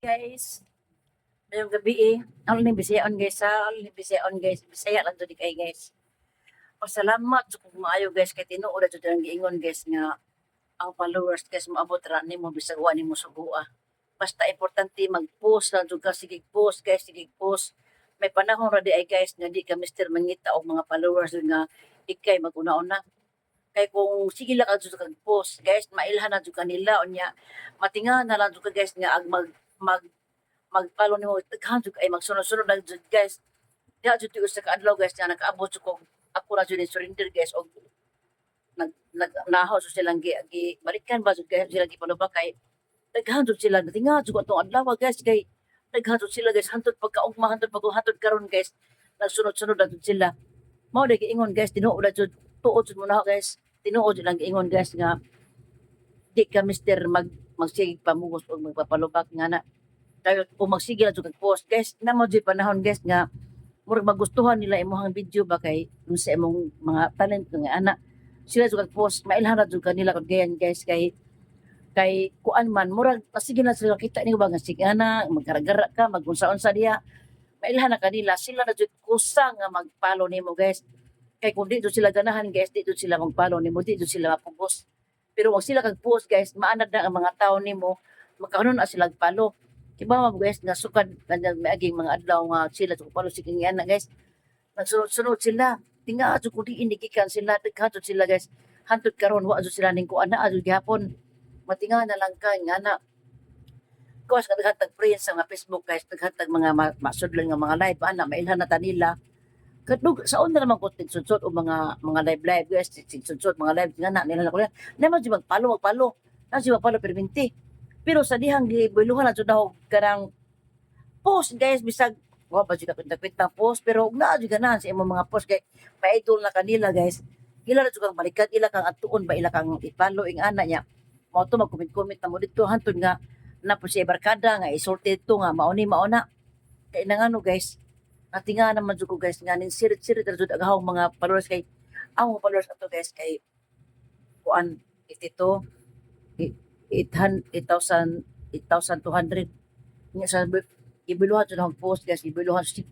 Guys, ngayong gabi ang ni Bisayon guys ha, ang ni Bisayon guys, Bisaya lang to di kay guys. Pasalamat sa kung maayo guys kay tinuod ato ang giingon guys nga ang followers guys moabot ra nimo bisag wa nimo sugua. Basta importante mag-post lang jud ka sige post guys, sige post. May panahon ra di ay guys nga di ka Mr. Mangita og mga followers jud nga ikay maguna-una. Kay kung sige lang ka jud kag post guys, mailhan na jud kanila unya matinga na lang jud ka guys nga ag mag magpalo nimo daghan jud kay magsunod-sunod lang jud guys. Diha jud tiyo sa kaadlaw guys nga nakaabot jud ko ako ra jud ni surrender guys og naho jud silang balikan ba jud guys sila gipaluba kay daghan jud sila natinga jud atong adlaw guys kay daghan jud sila guys hantod pagkaugma hantod paghatod karon guys nagsunod-sunod na jud sila. Mao day giingon guys tinuod na jud tuod jud mo na guys. Tinuod jud lang giingon guys nga di ka mister magsigig pamugos og magpapalubak nga na tayo kung magsige na jud kag post guys namo jud panahon guys nga murag magustuhan nila imong video ba kay dun sa imong mga talent nga ana sila jud kag post mailhan na jud kanila kag gayan guys kay kuan man murag pasige na sila kita ni ba nga sige ana magkaragara ka magunsa-unsa diha mailhan na kanila sila na jud kusa nga mag-follow nimo guys kay kung di jud sila ganahan guys di jud sila mag-follow nimo di jud sila mapugos pero wag sila kag post guys maanad na ang mga tawo nimo magkaroon na sila follow. Iba mga guys nga sukad kanang maaging mga adlaw nga sila sa palo sige nga na guys. Nagsunod-sunod sila. Tinga adto ko di indikikan sila daghan sila guys. Hantod karon wa adto sila ning kuan na adto gihapon. Matinga na lang ka nga na. Kuwas ka daghan tag friends sa mga Facebook guys, daghan tag mga masudlan nga mga live ana mailhan na tanila. Kadug sa una naman ko tigsudsod o mga live guys, tigsudsod mga live nga na nila ko. Naman di magpalo. Na si magpalo perminti. Pero sa dihang gibuiluhan na jud daw karang post guys bisag wa pa jud kapit post pero ug naa jud ganahan sa imong mga post kay pa-idol na kanila guys. Ila na jud kang balikan ila kang atuon ba ila kang i-follow ing ana niya. Mao to mag-comment na mo dito hantod nga na po siya barkada nga isulti to nga mauna kay nangano guys. Ati nga naman jud ko guys nga nin sirit-sirit ra jud agahong mga followers kay ang mga followers ato guys kay kuan 82 8,200 nga sa ibiluhan sa ng post guys ibiluhan si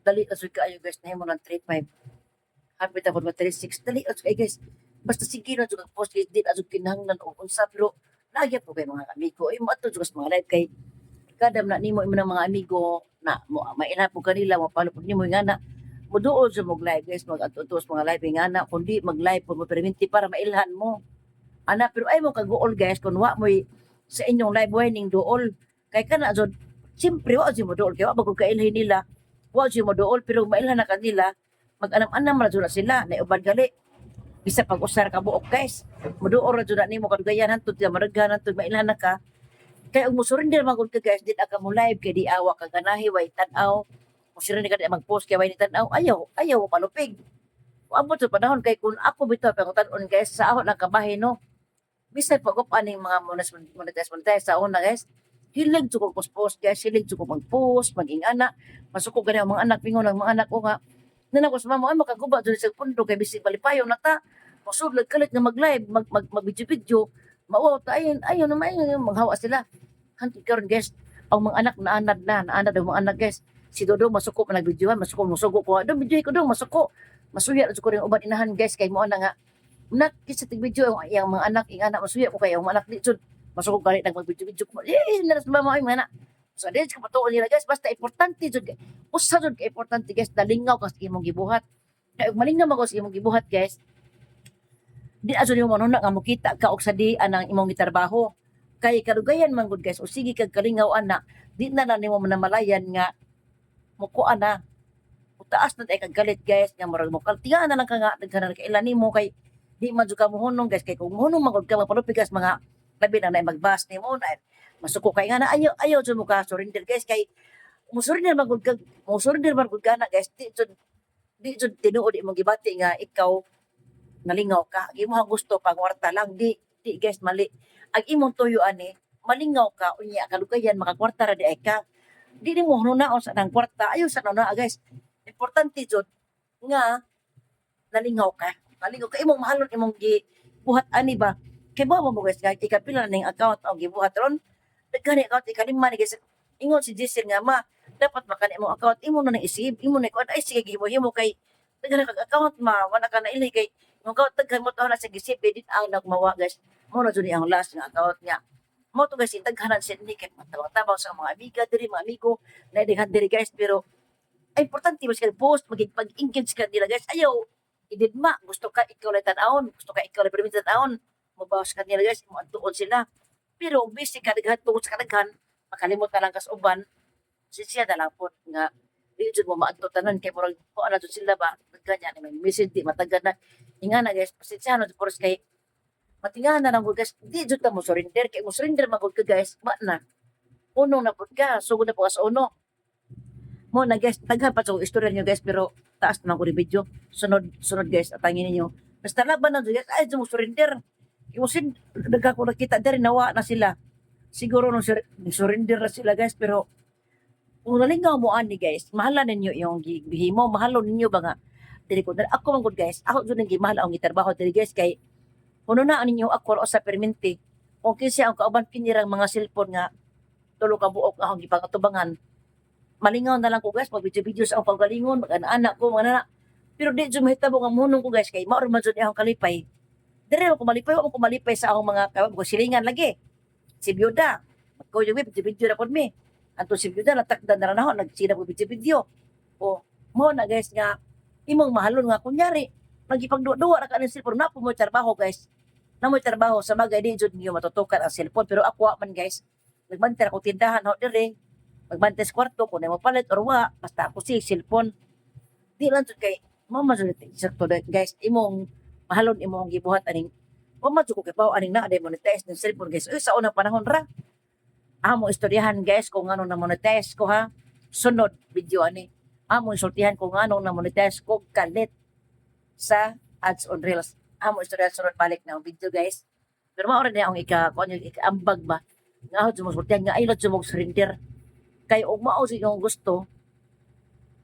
dali na sud kaayo guys nahimo ng 35 hapit ako ba 36 dali na kay guys basta sige na jud ang post guys di na jud kinahanglan og unsa pero lagi po kay mga amigo ay mo ato jud sa mga live kay kadam na nimo imo ng mga amigo na mailhan po kanila mapalo pud nimo nga na muduol sa mog live guys mag ato mga live nga na kundi mag live po mo perminti para mailhan mo ana pero ay mo kaguol guys kun wa mo sa inyong live warning dool kay kana jud siyempre wa jud mo dool kay wa bagod kailhin nila wa jud mo dool pero mailhan na kanila mag-anam-anam ra jud na sila na ubad gali bisa pag usar ka buok guys moduol ra jud na nimo kadugayan hantud ka maraghan hantud mailhan na ka kay ug mo surrender man gud ka guys di ka mo live kay di awa ka ganahi way tan-aw mo surrender ka di mag-post kay way ni tan-aw ayaw palupig Abot sa panahon kay kung ako bitaw pangutan-on guys sa ako ng kabahin no bisan pag aning mga monetize sa una guys hilig jud ko post guys hilig jud ko mag-post maging anak masuko gani ang mga anak pingon ang mga anak ko nga nana ko sa mama ay makaguba jud sa pundo kay bisig palipayon na ta masudlag kalit nga mag-live mag video mao ta ayon na maayon maghawa sila hantod karon guys ang mga anak naanad ang mga anak guys si Dodo masuko man nag-videohan masuko musugo ko do video ko do masuko masuya jud ko ring uban inahan guys kay mo na nga nak sa tig-video yang mga anak ing anak masuya ko kay ang mga anak di jud masukog gali nag mag-video ko naras ba mo ay mga anak so dili ka patuon nila guys basta importante jud usa jud ka importante guys dalingaw ka sa imong gibuhat kay ug malingaw mo sa imong gibuhat guys di aso nimo manuna nga mokita ka og sadi anang imong gitrabaho kay kadugayan man gud guys o sige kag kalingaw ana di na nimo manamalayan nga mukuan na taas na kag galit guys nga murag mo kaltingan na lang ka nga daghan ka ilan nimo kay di man jud ka mohunong guys kay kung mohunong magud ka mapalupigas mga labi na na magbas nimo na masuko kay nga na ayaw jud mo ka surrender guys kay musurrender man gud ka na guys di jud tinuod imong gibati nga ikaw nalingaw ka imo ang gusto pangwarta lang di guys mali ang imong tuyo ani malingaw ka unya kalugayan makakwarta ra di ay ka di mo hunaon sa nang kwarta ayo sa na guys importante jud nga nalingaw ka imong mahalon imong gibuhat ani ba kay ba mo guys kay ikapila ning account ang gibuhat ron daghan ni account ikalima ni guys ingon si Giselle nga, "Ma, dapat makani imong account, imo na nang isave, imo na kuan." Ay sige himo-himo kay daghan kag account ma, wala ka na ili kay imong account daghan mo na sa gisave edit ang nagmawa guys. Mao na jud ni ang last nga account niya. Mao to guys, daghanan sa ni kay matawag-tabaw sa mga amiga diri, mga amigo na daghan diri guys, pero ay importante mas kay post maging pag-engage ka nila guys. Ayaw ididma, gusto ka ikaw lang tan-awon, gusto ka ikaw lang permit tan-awon. Mabawas ka nila guys, mo adtuon sila. Pero busy ka daghan tungod sa kadaghan, makalimot na lang kas uban, siya na lang po nga di jud mo maadto tanan kay murag ko ana jud sila ba ganyan may message di matagan na inga na guys pasensya no por kay matingahan na lang po guys di jud ta mo surrender kay mo surrender magud ka guys ba na uno na pud ka sugod na po as uno mo na guys daghan pa sa istorya niyo guys pero taas naman ko rin video sunod sunod guys atangin ninyo basta laban na jud guys ay jud mo surrender yung sin daga ko nakita diri nawa na sila siguro no surrender na sila guys pero kung nalingaw mo ani guys, mahalan ninyo yung gihimo, mahalon ninyo ba nga dili ko ako man gud guys, ako jud nang gimahal ang gitrabaho diri guys kay kuno na ninyo ako sa perminti. Kung kinsa ang kauban kinirang mga cellphone nga tulo ka buok akong gipangatubangan. Malingaw na lang ko guys, pag video sa akong pagalingon, mag-anak ko, mga anak. Pero di jud mahitabo nga munong ko guys kay mao man jud akong kalipay. Dire ako malipay, ako malipay sa akong mga ko silingan lagi. Si Biyuda, ko yung video na pod mi. Anto si Biyuda natakdan na raw nagsina ko video. O mo na guys nga imong mahalon nga kunyari nagipagduwa ra ka ng cellphone na po mo trabaho guys. Na mo trabaho sa bagay di jud niyo matutukan ang cellphone pero ako man guys nagmantir ako tindahan ho dire magmantes kwarto ko na mo palit or wa basta ako si cellphone di lang jud kay mama jud sakto guys imong mahalon imong gibuhat aning wa man jud ko kay pao aning na monetize ng cellphone guys uy sa unang panahon ra amo istoryahan guys kung ano na monetize ko ha sunod video ani amo isultihan kung ano na monetize ko kalit sa ads on reels amo istoryahan sunod balik na ang video guys pero mao rin ang kung ano yung ikaambag ba nga ako sumusultihan nga ilot sumog surrender kay og mao sa iyong gusto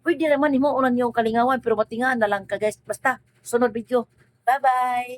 pwede naman himo unan yung kalingawan pero matingaan na lang ka guys basta sunod video bye bye